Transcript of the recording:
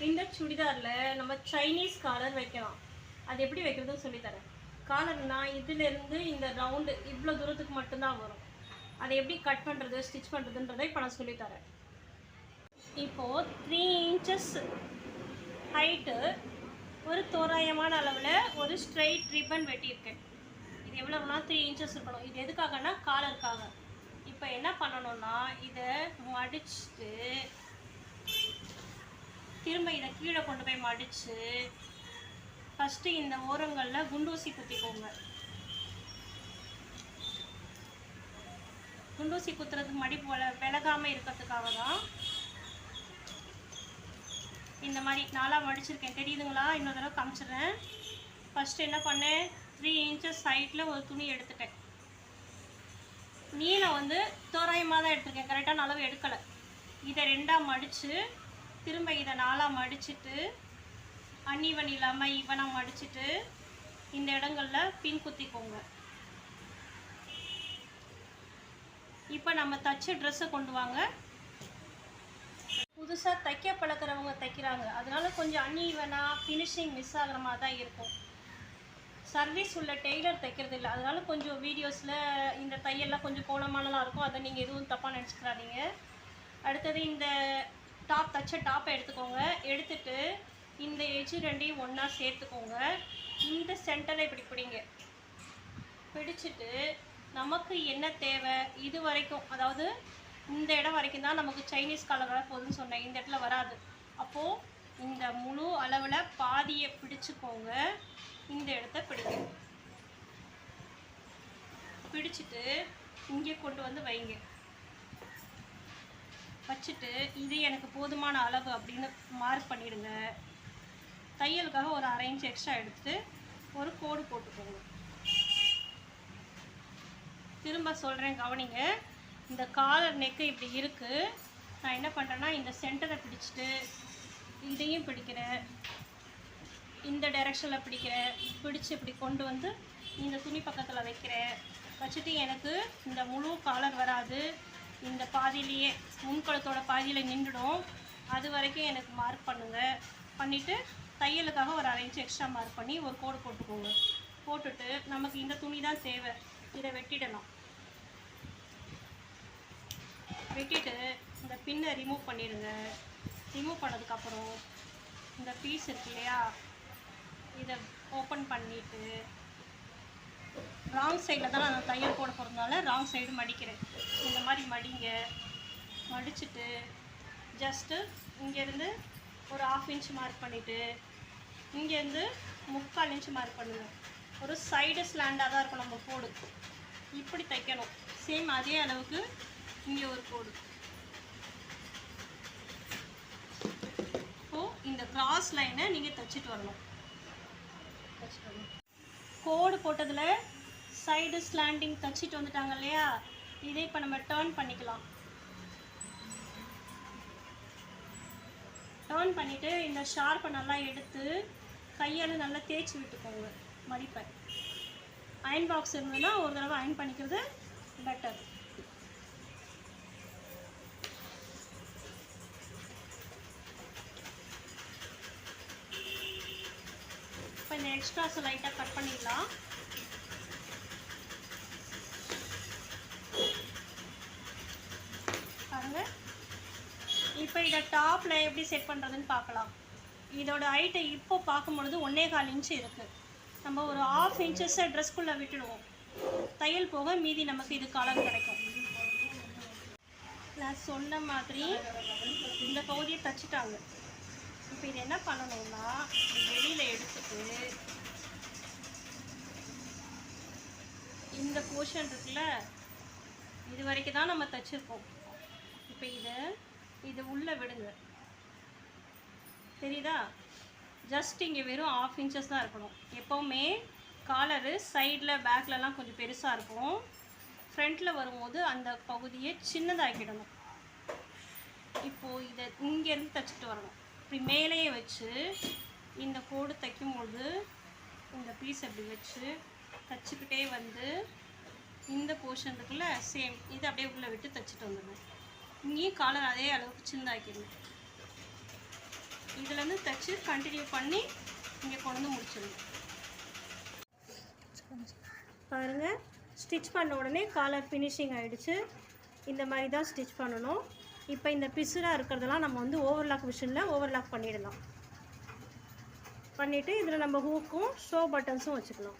இந்த சுடிதாரில் நம்ம Chinese collar வைக்கலாம். அது எப்படி வைக்கிறதுன்னு சொல்லித்தரேன். காலர்னா இதிலேருந்து இந்த ரவுண்டு இவ்வளோ தூரத்துக்கு மட்டும்தான் வரும். அதை எப்படி கட் பண்ணுறது, ஸ்டிச் பண்ணுறதுன்றதை இப்போ நான் சொல்லித்தரேன். இப்போது 3 inches ஹைட்டு ஒரு தோராயமான அளவில் ஒரு ஸ்ட்ரெயிட் ரிப்பன் வெட்டியிருக்கேன். இது எவ்வளோனா 3 inches இருக்கணும். இது எதுக்காகனா காலருக்காக. இப்போ என்ன பண்ணணும்னா இதை மடிச்சுட்டு திரும்ப இதை கீழே கொண்டு போய் மடித்து ஃபஸ்ட்டு இந்த ஓரங்களில் குண்டூசி குத்திக்கோங்க. குண்டூசி குத்துறது மடிப்பு விலகாமல் இருக்கிறதுக்காக தான் இந்த மாதிரி நாளாக மடிச்சிருக்கேன். தெரியுதுங்களா? இன்னொரு தடவை காமிச்சிடுறேன். ஃபஸ்ட்டு என்ன பண்ணேன், 3 inches ஹைட்டில் ஒரு துணி எடுத்துட்டேன். நீளம் வந்து தோராயமாக தான் எடுத்துருக்கேன், கரெக்டான அளவு எடுக்கலை. இதை 2ஆக மடித்து திரும்ப இதை 4ஆக மடிச்சுட்டு அன்இவன் இல்லாமல் ஈவனாக மடிச்சுட்டு இந்த இடங்களில் பின் குத்திக்கோங்க. இப்போ நம்ம தச்ச ட்ரெஸ்ஸை கொண்டு வாங்க. புதுசாக தைக்க பழக்கிறவங்க தைக்கிறாங்க, அதனால கொஞ்சம் அன்இவனாக ஃபினிஷிங் மிஸ் ஆகிற மாதிரி தான் இருக்கும். சர்வீஸ் உள்ள டெய்லர் தைக்கிறது இல்லை, அதனால கொஞ்சம் வீடியோஸில் இந்த தையெல்லாம் கொஞ்சம் கோணமானலாம் இருக்கும். அதை நீங்கள் எதுவும் தப்பாக நினச்சிக்கிறாதீங்க. அடுத்தது இந்த டாப், தச்ச டாப்பை எடுத்துக்கோங்க. எடுத்துட்டு இந்த எஜ்ஜு ரெண்டையும் ஒன்றா சேர்த்துக்கோங்க. இந்த சென்டரை இப்படி பிடிங்க. பிடிச்சிட்டு நமக்கு என்ன தேவை இது வரைக்கும், அதாவது இந்த இடம் வரைக்கும் தான் நமக்கு சைனீஸ் காலர் வர போகுதுன்னு சொன்னேன். இந்த இடத்துல வராது. அப்போது இந்த முழு அளவில் பாதியை பிடிச்சிக்கோங்க. இந்த இடத்த பிடிங்க. பிடிச்சிட்டு இங்கே கொண்டு வந்து வைங்க. வச்சுட்டு இது எனக்கு போதுமான அளவு அப்படின்னு மார்க் பண்ணிடுங்க. தையலுக்காக ஒரு 1/2 inch எக்ஸ்ட்ரா எடுத்துட்டு ஒரு கோடு போட்டுக்கோங்க. திரும்ப சொல்கிறேன், கவனிங்க. இந்த காலர் நெக்கு இப்படி இருக்குது. நான் என்ன பண்ணுறேன்னா இந்த சென்டரை பிடிச்சிட்டு இதையும் பிடிக்கிறேன், இந்த டைரெக்ஷனில் பிடிக்கிறேன். பிடிச்சி இப்படி கொண்டு வந்து இந்த துணி பக்கத்தில் வைக்கிறேன். வச்சுட்டு எனக்கு இந்த முழு காலர் வராது, இந்த பாதியிலேயே முன்கழுத்தோட பாதியில் நின்றுடும். அது வரைக்கும் எனக்கு மார்க் பண்ணுங்கள். பண்ணிவிட்டு தையலுக்காக ஒரு 1/2 inch எக்ஸ்ட்ரா மார்க் பண்ணி ஒரு கோடு போட்டுக்கோங்க. போட்டுட்டு நமக்கு இந்த துணி தான் தேவை, இதை வெட்டிடலாம். வெட்டிட்டு இந்த பின்னை ரிமூவ் பண்ணிடுங்க. ரிமூவ் பண்ணதுக்கப்புறம் இந்த பீஸ் இருக்கு இல்லையா, இதை ஓப்பன் பண்ணிவிட்டு ராங் சைடில் தான் நான் தையல் போட போகிறதுனால ராங் சைடு மடிக்கிறேன். இந்த மாதிரி மடிங்க. மடிச்சுட்டு ஜஸ்ட்டு இங்கேருந்து ஒரு 1/2 inch மார்க் பண்ணிவிட்டு இங்கேருந்து 3/4 inch மார்க் பண்ணுங்கள். ஒரு சைடு ஸ்லாண்டாக தான் இருக்கும் நம்ம கோடு. இப்படி தைக்கணும். சேம் அதே அளவுக்கு இங்கே ஒரு கோடு. இப்போது இந்த கிராஸ் லைனை நீங்கள் தைச்சிட்டு வரணும். கோடு போட்டதில் சைடு ஸ்லாண்டிங் தைச்சிட்டு வந்துட்டாங்க இல்லையா, இதை இப்போ நம்ம டர்ன் பண்ணிக்கலாம். டர்ன் பண்ணிவிட்டு இந்த ஷார்ப்பை நல்லா எடுத்து கையால் நல்லா தேய்ச்சி விட்டுக்கோங்க மடிப்பை. அயன் பாக்ஸ் இருந்ததுன்னா ஒரு தடவை அயன் பண்ணிக்கிறது பெட்டர். இப்போ இந்த எக்ஸ்ட்ராஸை லைட்டாக கட் பண்ணிடலாம். பாருங்கள். இப்போ இதை டாப்பில் எப்படி செட் பண்ணுறதுன்னு பார்க்கலாம். இதோட ஹைட்டை இப்போ பார்க்கும்பொழுது 1.25 inch இருக்குது. நம்ம ஒரு 1/2 inches ட்ரெஸ்க்குள்ளே விட்டுடுவோம். தையல் போக மீதி நமக்கு இது காலர் கிடைக்கும். நான் சொன்ன மாதிரி இந்த பகுதியை தைச்சிட்டாங்க. இப்போ இது என்ன பண்ணணும்னா வெளியில் எடுத்துட்டு இந்த போர்ஷன் இருக்குல்ல, இது வரைக்கும் தான் நம்ம தைச்சிருக்கோம். இப்போ இது உள்ளே விடுங்க. தெரியுதா? ஜஸ்ட் இங்கே வெறும் 1/2 inches தான் இருக்கணும். எப்போவுமே காலரு சைடில் பேக்லலாம் கொஞ்சம் பெருசாக இருக்கும். ஃப்ரண்ட்டில் வரும்போது அந்த பகுதியை சின்னதாக்கிடணும். இப்போது இதை இங்கேருந்து தைச்சிட்டு வரணும். இப்படி மேலேயே வச்சு இந்த கோடு தைக்கும்போது இந்த பீஸ் அப்படி வச்சு தைச்சிக்கிட்டே வந்து இந்த போர்ஷன் இருக்குல்ல, சேம் இதை அப்படியே உள்ளே விட்டு தைச்சிட்டு வந்துடணும். இங்கேயும் காலர் அதே அளவுக்கு சின்னதாக்கிடணும். இதை இதுலேருந்து தைச்சு கண்டினியூ பண்ணி இங்கே கொண்டு வந்து முடிச்சிடணும். பாருங்கள், ஸ்டிச் பண்ண உடனே காலர் ஃபினிஷிங் ஆகிடுச்சு. இந்த மாதிரி தான் ஸ்டிச் பண்ணணும். இப்போ இந்த பிசுராக இருக்கிறதெல்லாம் நம்ம வந்து ஓவர்லாக் மிஷினில் ஓவர்லாக் பண்ணிடலாம். பண்ணிவிட்டு இதில் நம்ம ஹூக்கும் ஷோ பட்டன்ஸும் வச்சுக்கலாம்.